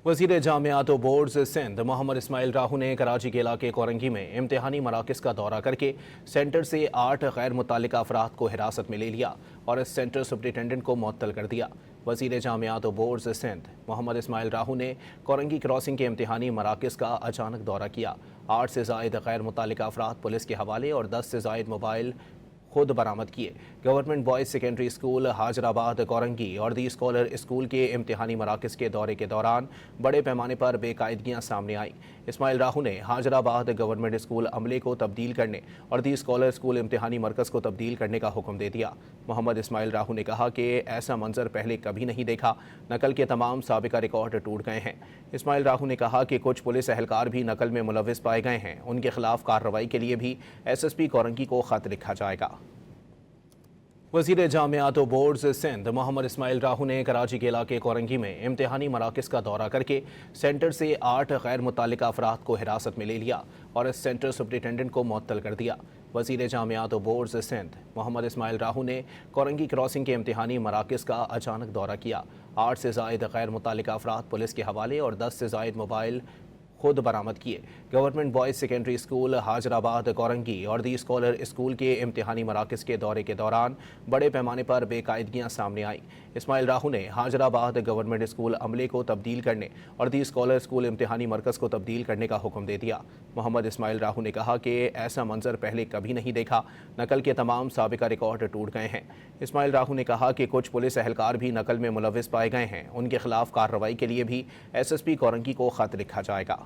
वज़ीर जामियात व बोर्ड्स सिंध मोहम्मद इस्माइल राहू ने कराची के इलाके कोरंगी में इम्तिहानी मराकज़ का दौरा करके सेंटर से 8 गैर मुतल्लिका अफराद को हिरासत में ले लिया और इस सेंटर सुप्रिटेंडेंट को मुअत्तल कर दिया। वज़ीर जामियात व बोर्ड्स सिंध मोहम्मद इस्माइल राहू ने कोरंगी क्रॉसिंग के इम्तिहानी मराकज़ का अचानक दौरा किया। 8 से ज़ायद गैर मुतल्लिका अफराद पुलिस के हवाले और 10 से ज़ायद मोबाइल खुद बरामद किए। Government boys secondary school Hazarabad Korangi और दी स्कॉलर स्कूल के इम्तिहानी मराकज़ के दौरे के दौरान बड़े पैमाने पर बेकायदगियाँ सामने आईं। इस्माइल राहू ने हाजराबाद गवर्नमेंट स्कूल अमले को तब्दील करने और दी स्कॉलर स्कूल इम्तिहानी मरकज़ को तब्दील करने का हुक्म दे दिया। मोहम्मद इस्माइल राहू ने कहा कि ऐसा मंजर पहले कभी नहीं देखा, नकल के तमाम साबिका रिकॉर्ड टूट गए हैं। इस्माइल राहू ने कहा कि कुछ पुलिस एहलकार भी नकल में मुलविस पाए गए हैं, उनके खिलाफ कार्रवाई के लिए भी SSP कोरंगी को खत लिखा जाएगा। वज़ीर जामियात व बोर्ड्स सिंध मोहम्मद इस्माइल राहू ने कराची के इलाके कोरंगी में इम्तिहानी मराकज़ का दौरा करके सेंटर से 8 गैर मुतल्लिका अफराद को हिरासत में ले लिया और इस सेंटर सुप्रिटेंडेंट को मुअत्तल कर दिया। वज़ीर जामियात व बोर्ड्स सिंध मोहम्मद इस्माइल राहू ने कोरंगी क्रॉसिंग के इम्तिहानी मराकज़ का अचानक दौरा किया। 8 से ज़ायद गैर मुतल्लिका अफराद पुलिस के हवाले और 10 से ज़ायद मोबाइल खुद बरामद किए। Government boys secondary school Hazarabad Korangi और दी स्कॉलर स्कूल के इम्तिहानी मराकज़ के दौरे के दौरान बड़े पैमाने पर बेकायदगियाँ सामने आईं। इस्माइल राहू ने हाजराबाद गवर्नमेंट स्कूल अमले को तब्दील करने और दी स्कॉलर स्कूल इम्तिहानी मरकज़ को तब्दील करने का हुक्म दे दिया। मोहम्मद इस्माइल राहू ने कहा कि ऐसा मंजर पहले कभी नहीं देखा, नकल के तमाम साबिका रिकॉर्ड टूट गए हैं। इस्माइल राहू ने कहा कि कुछ पुलिस एहलकार भी नकल में मुलविस पाए गए हैं, उनके खिलाफ कार्रवाई के लिए भी SSP कोरंगी को खत लिखा जाएगा।